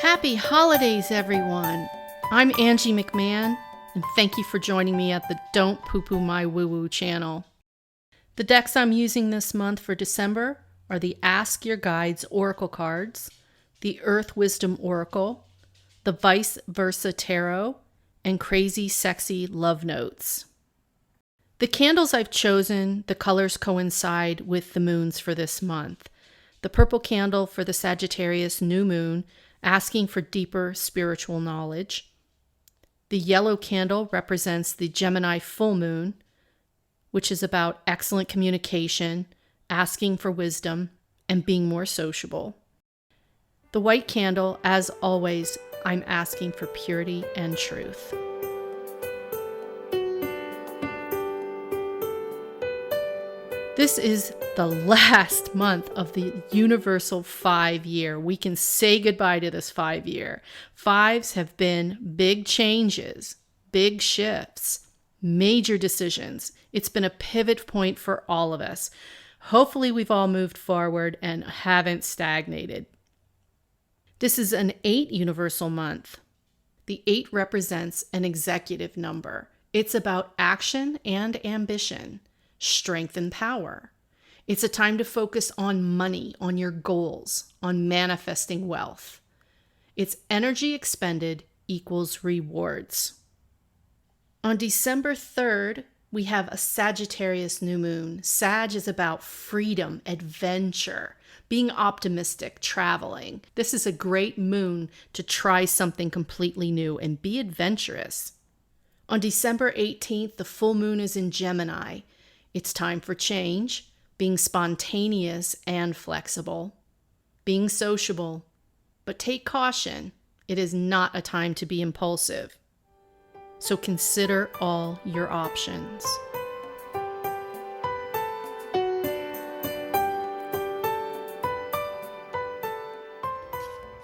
Happy holidays, everyone. I'm Angie McMann, and thank you for joining me at the Don't Poo-Poo My Woo-Woo channel. The decks I'm using this month for December are the Ask Your Guides Oracle cards, the Earth Wisdom Oracle, the Vice Versa Tarot, and Crazy Sexy Love Notes. The candles I've chosen, the colors coincide with the moons for this month. The purple candle for the Sagittarius new moon, asking for deeper spiritual knowledge. The yellow candle represents the Gemini full moon, which is about excellent communication, asking for wisdom, and being more sociable. The white candle, as always, I'm asking for purity and truth. This is the last month of the universal 5-year. We can say goodbye to this 5-year. Fives have been big changes, big shifts, major decisions. It's been a pivot point for all of us. Hopefully we've all moved forward and haven't stagnated. This is an 8 universal month. The 8 represents an executive number. It's about action and ambition. Strength and power. It's a time to focus on money, on your goals, on manifesting wealth. It's energy expended equals rewards. On December 3rd, we have a Sagittarius new moon. Sag is about freedom, adventure, being optimistic, traveling. This is a great moon to try something completely new and be adventurous. On December 18th, the full moon is in Gemini. It's time for change, being spontaneous and flexible, being sociable, but take caution. It is not a time to be impulsive. So consider all your options.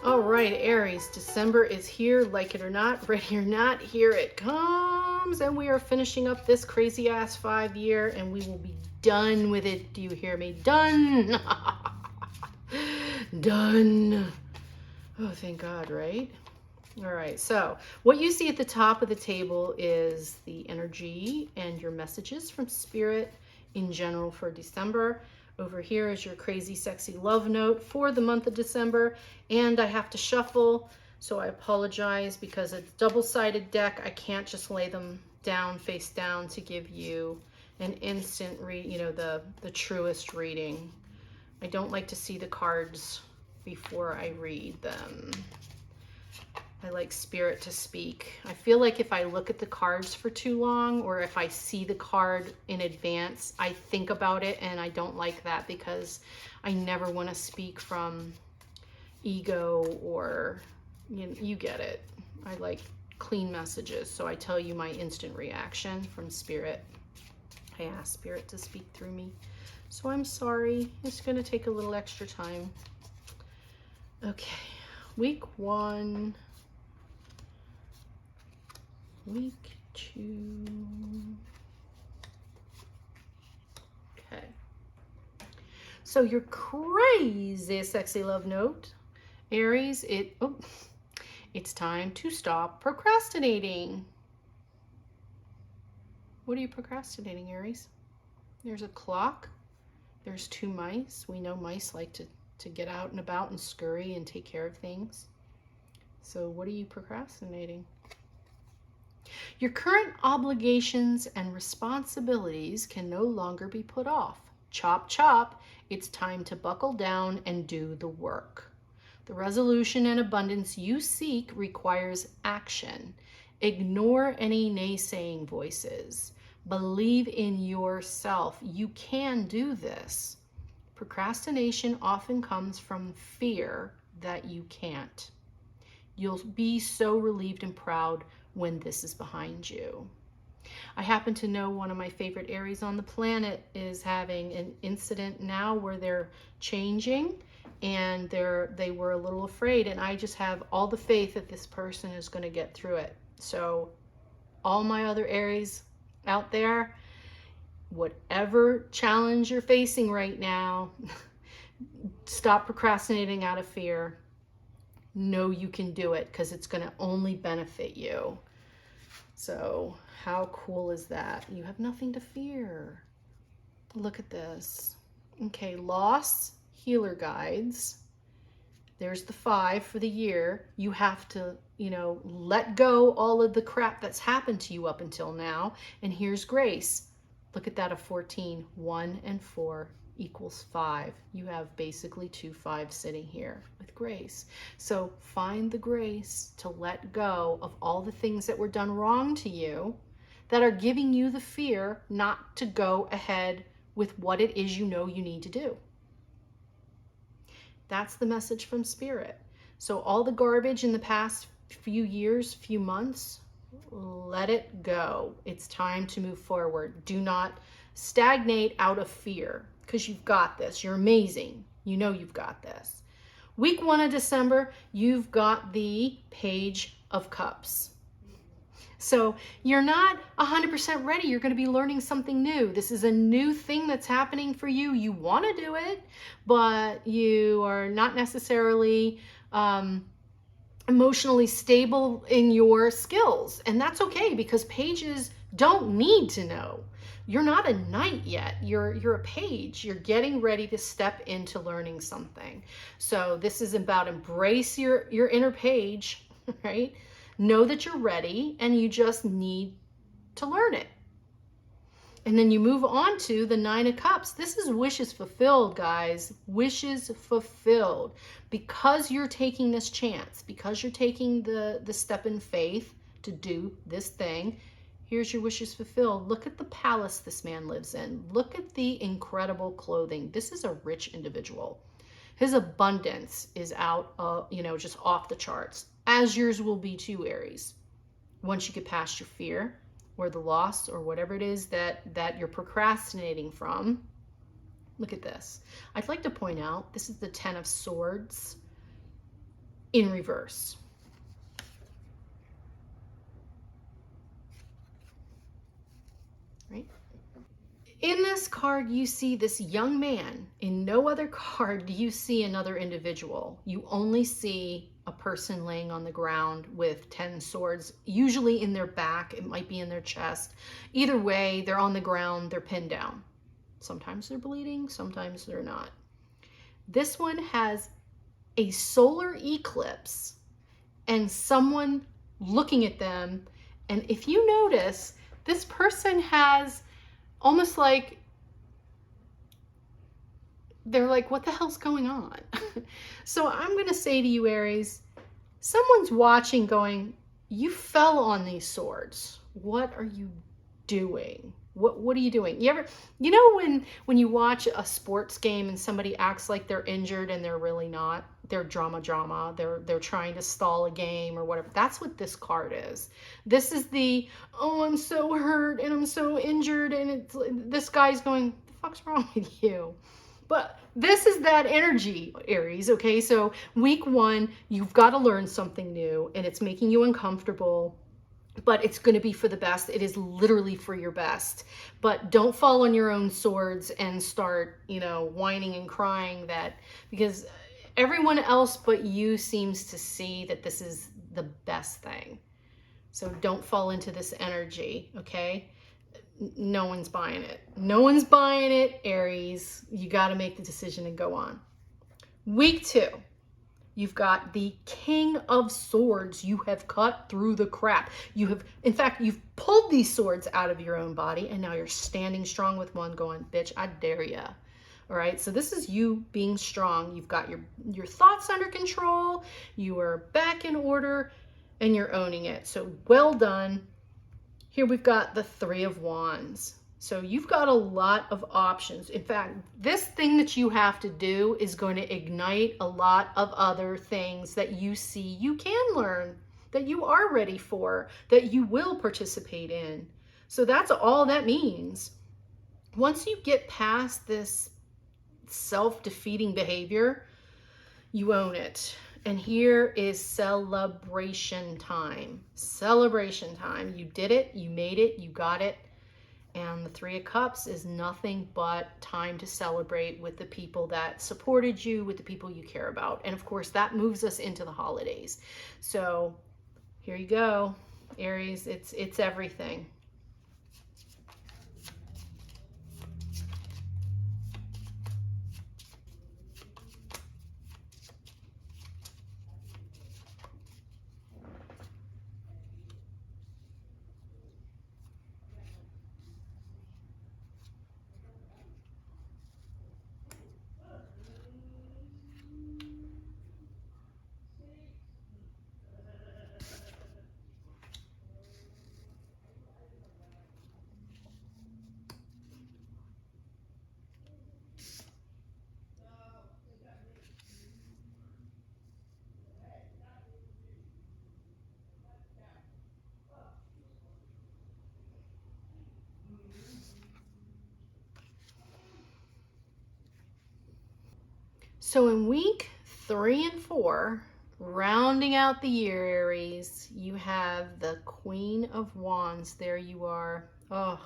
All right, Aries, December is here, like it or not, ready or not, here it comes. And we are finishing up this crazy ass 5-year and we will be done with it. Do you hear me? Done. Done. Oh, thank God, right? All right, so what you see at the top of the table is the energy and your messages from Spirit in general for December. Over here is your crazy, sexy love note for the month of December. And I have to shuffle, so I apologize because it's a double-sided deck. I can't just lay them down, face down to give you an instant read, the truest reading. I don't like to see the cards before I read them. I like Spirit to speak. I feel like if I look at the cards for too long, or if I see the card in advance, I think about it, and I don't like that because I never want to speak from ego or, you get it. I like clean messages, so I tell you my instant reaction from Spirit. I ask Spirit to speak through me. So I'm sorry. It's going to take a little extra time. Okay, week 1. Week 2. Okay. So your crazy sexy love note, Aries, it's time to stop procrastinating. What are you procrastinating, Aries? There's a clock. There's 2 mice. We know mice like to get out and about and scurry and take care of things. So what are you procrastinating? Your current obligations and responsibilities can no longer be put off. Chop, chop. It's time to buckle down and do the work. The resolution and abundance you seek requires action. Ignore any naysaying voices. Believe in yourself. You can do this. Procrastination often comes from fear that you can't. You'll be so relieved and proud when this is behind you. I happen to know one of my favorite Aries on the planet is having an incident now where they're changing, and they were a little afraid, and I just have all the faith that this person is going to get through it. So all my other Aries out there, whatever challenge you're facing right now, stop procrastinating out of fear. know you can do it because it's going to only benefit you. So how cool is that? You have nothing to fear. Look at this. Okay, loss, healer guides. There's the 5 for the year. You have to, let go all of the crap that's happened to you up until now. And here's grace. Look at that, a 14. 1 and 4 equals 5. You have basically 2 5s sitting here with grace. So find the grace to let go of all the things that were done wrong to you that are giving you the fear not to go ahead with what it is you know you need to do. That's the message from Spirit. So all the garbage in the past few years, few months, let it go. It's time to move forward. Do not stagnate out of fear, because you've got this. You're amazing. You know you've got this. Week 1 of December, you've got the Page of Cups. So you're not 100% ready. You're going to be learning something new. This is a new thing that's happening for you. You want to do it, but you are not necessarily emotionally stable in your skills. And that's okay, because pages don't need to know. You're not a knight yet. You're a page. You're getting ready to step into learning something. So this is about embrace your inner page, right? Know that you're ready and you just need to learn it. And then you move on to the 9 of Cups. This is wishes fulfilled, guys. Wishes fulfilled. Because you're taking this chance, because you're taking the step in faith to do this thing, here's your wishes fulfilled. Look at the palace this man lives in. Look at the incredible clothing. This is a rich individual. His abundance is out, just off the charts, as yours will be too, Aries. Once you get past your fear or the loss or whatever it is that you're procrastinating from. Look at this. I'd like to point out, this is the 10 of Swords in reverse. Right? In this card, you see this young man. In no other card do you see another individual. You only see a person laying on the ground with 10 swords, usually in their back. It might be in their chest. Either way, they're on the ground, they're pinned down. Sometimes they're bleeding, sometimes they're not. This one has a solar eclipse and someone looking at them. And if you notice, this person has almost like, they're like, what the hell's going on? So I'm going to say to you, Aries, someone's watching going, you fell on these swords. What are you doing? What are you doing? When you watch a sports game and somebody acts like they're injured and they're really not, they're drama. They're trying to stall a game or whatever. That's what this card is. This is the, oh, I'm so hurt and I'm so injured, and this guy's going, the fuck's wrong with you? But this is that energy, Aries, okay? So week 1, you've got to learn something new, and it's making you uncomfortable, but it's going to be for the best. It is literally for your best. But don't fall on your own swords and start, whining and crying because everyone else but you seems to see that this is the best thing. So don't fall into this energy, okay? No one's buying it. No one's buying it, Aries. You got to make the decision and go on. Week 2, you've got the King of Swords. You have cut through the crap. You've pulled these swords out of your own body, and now you're standing strong with one going, bitch, I dare ya. All right, so this is you being strong. You've got your thoughts under control. You are back in order, and you're owning it. So well done. Here we've got the 3 of Wands. So you've got a lot of options. In fact, this thing that you have to do is going to ignite a lot of other things that you see you can learn, that you are ready for, that you will participate in. So that's all that means. Once you get past this self-defeating behavior, you own it. And here is celebration time. Celebration time. You did it, you made it, you got it, And the Three of Cups is nothing but time to celebrate with the people that supported you, with the people you care about. And of course, that moves us into the holidays. So here you go, Aries, it's everything. So in week 3 and 4, rounding out the year, Aries, you have the Queen of Wands. There you are. Oh,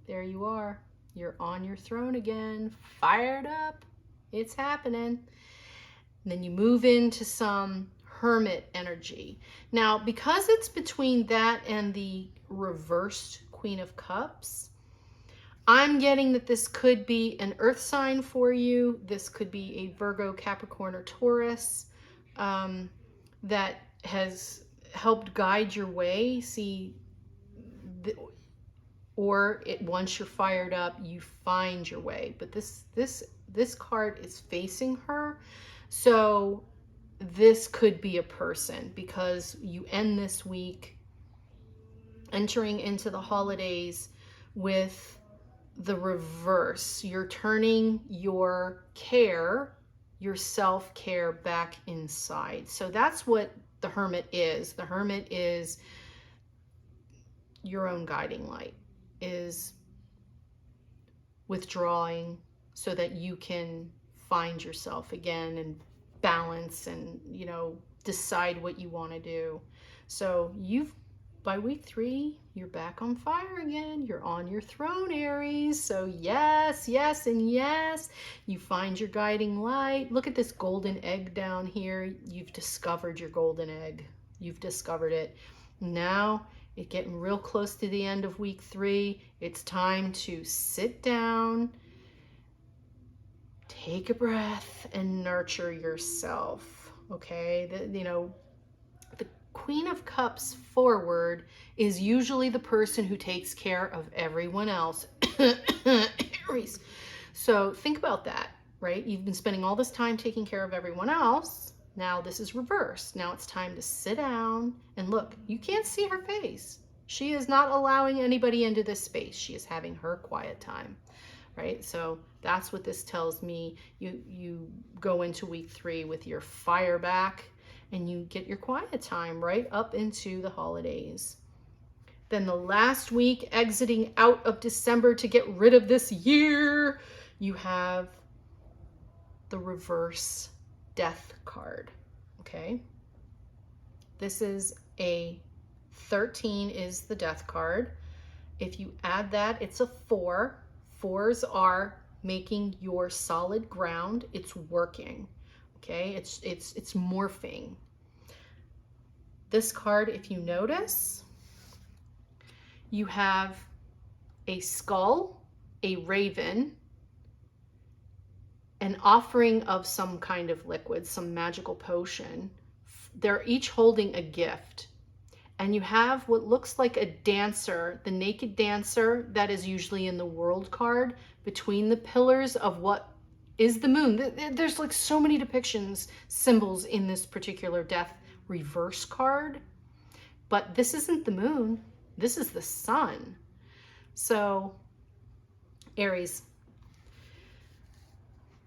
there you are. You're on your throne again, fired up. It's happening. And then you move into some Hermit energy. Now, because it's between that and the reversed Queen of Cups, I'm getting that this could be an earth sign for you. This could be a Virgo, Capricorn, or Taurus that has helped guide your way. See, once you're fired up, you find your way. But this card is facing her, so this could be a person, because you end this week entering into the holidays with the reverse. You're turning your care, your self-care back inside. So that's what the Hermit is. The Hermit is your own guiding light, is withdrawing so that you can find yourself again and balance and, decide what you want to do. So by week 3, you're back on fire again. You're on your throne, Aries. So yes, yes, and yes. You find your guiding light. Look at this golden egg down here. You've discovered your golden egg. You've discovered it. Now, it's getting real close to the end of week 3. It's time to sit down, take a breath, and nurture yourself. Okay? The Queen of Cups forward is usually the person who takes care of everyone else. Aries. So think about that, right? You've been spending all this time taking care of everyone else. Now this is reversed. Now it's time to sit down and look. You can't see her face. She is not allowing anybody into this space. She is having her quiet time, right? So that's what this tells me. You go into week 3 with your fire back, and you get your quiet time right up into the holidays. Then the last week, exiting out of December to get rid of this year, you have the reverse death card, okay? This is a 13 is the death card. If you add that, it's a 4. 4s are making your solid ground. It's working, okay? It's morphing. This card, if you notice, you have a skull, a raven, an offering of some kind of liquid, some magical potion. They're each holding a gift. And you have what looks like a dancer, the naked dancer that is usually in the world card, between the pillars of what is the moon. There's like so many depictions, symbols in this particular death reverse card. But this isn't the moon. This is the sun. So, Aries,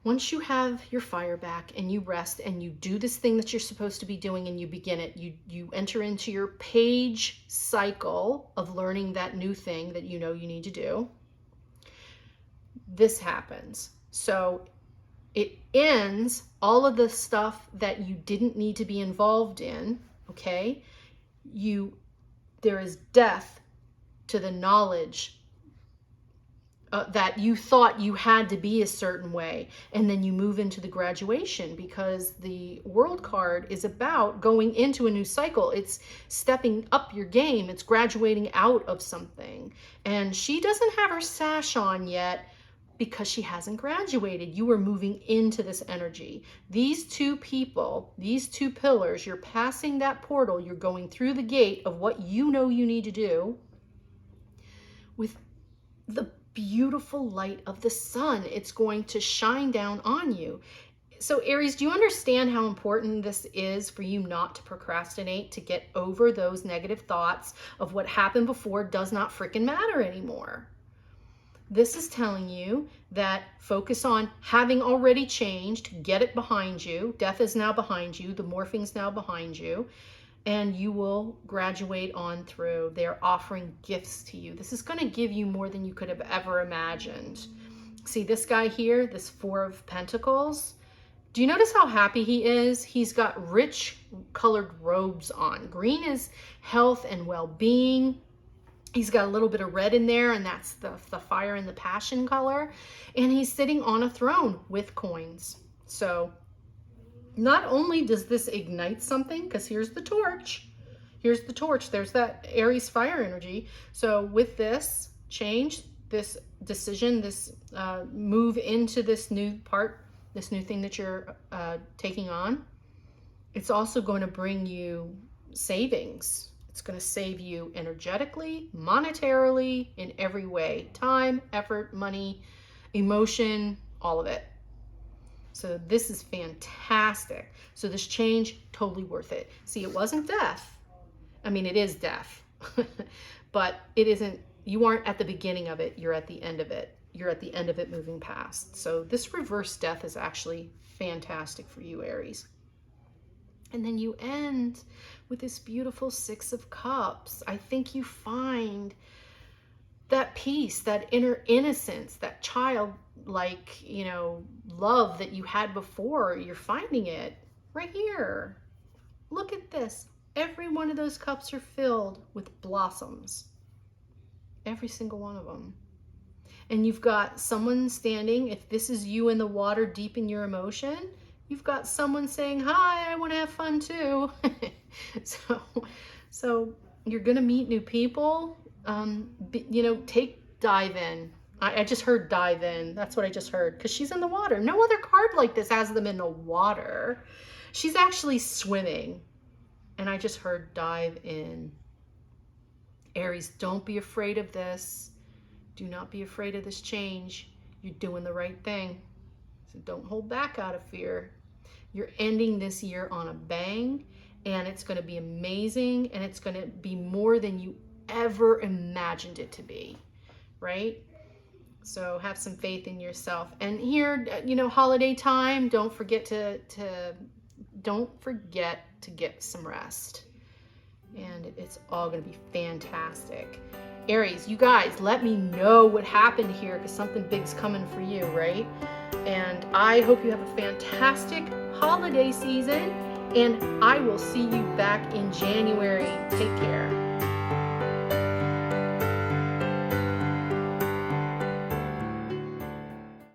once you have your fire back and you rest and you do this thing that you're supposed to be doing and you begin it, you enter into your page cycle of learning that new thing that you know you need to do. This happens. So it ends all of the stuff that you didn't need to be involved in, okay? There is death to the knowledge that you thought you had to be a certain way, and then you move into the graduation, because the world card is about going into a new cycle. It's stepping up your game. It's graduating out of something. And she doesn't have her sash on yet because she hasn't graduated. You are moving into this energy. These two people, these two pillars, you're passing that portal. You're going through the gate of what you know you need to do with the beautiful light of the sun. It's going to shine down on you. So Aries, do you understand how important this is for you not to procrastinate, to get over those negative thoughts of what happened before does not freaking matter anymore? This is telling you that focus on having already changed, get it behind you. Death is now behind you. The morphing's now behind you. And you will graduate on through. They're offering gifts to you. This is going to give you more than you could have ever imagined. See this guy here, this Four of Pentacles? Do you notice how happy he is? He's got rich colored robes on. Green is health and well-being. He's got a little bit of red in there, and that's the fire and the passion color. And he's sitting on a throne with coins. So not only does this ignite something, because here's the torch. Here's the torch. There's that Aries fire energy. So with this change, this decision, this move into this new part, this new thing that you're taking on, it's also going to bring you savings. It's going to save you energetically, monetarily, in every way. Time, effort, money, emotion, all of it. So this is fantastic. So this change, totally worth it. See, it wasn't death. I mean, it is death, but it isn't, you aren't at the beginning of it. You're at the end of it. You're at the end of it moving past. So this reverse death is actually fantastic for you, Aries. And then you end with this beautiful Six of Cups. I think you find that peace, that inner innocence, that childlike, love that you had before. You're finding it right here. Look at this. Every one of those cups are filled with blossoms. Every single one of them. And you've got someone standing, if this is you in the water deep in your emotion, you've got someone saying, hi, I want to have fun too. So you're going to meet new people. Dive in. I just heard dive in. That's what I just heard, because she's in the water. No other card like this has them in the water. She's actually swimming. And I just heard dive in. Aries, don't be afraid of this. Do not be afraid of this change. You're doing the right thing. So don't hold back out of fear. You're ending this year on a bang, and it's going to be amazing, and it's going to be more than you ever imagined it to be, right? So have some faith in yourself. And here, holiday time, don't forget to get some rest. And it's all going to be fantastic. Aries, you guys, let me know what happened here, because something big's coming for you, right? And I hope you have a fantastic holiday season, and I will see you back in January. Take care.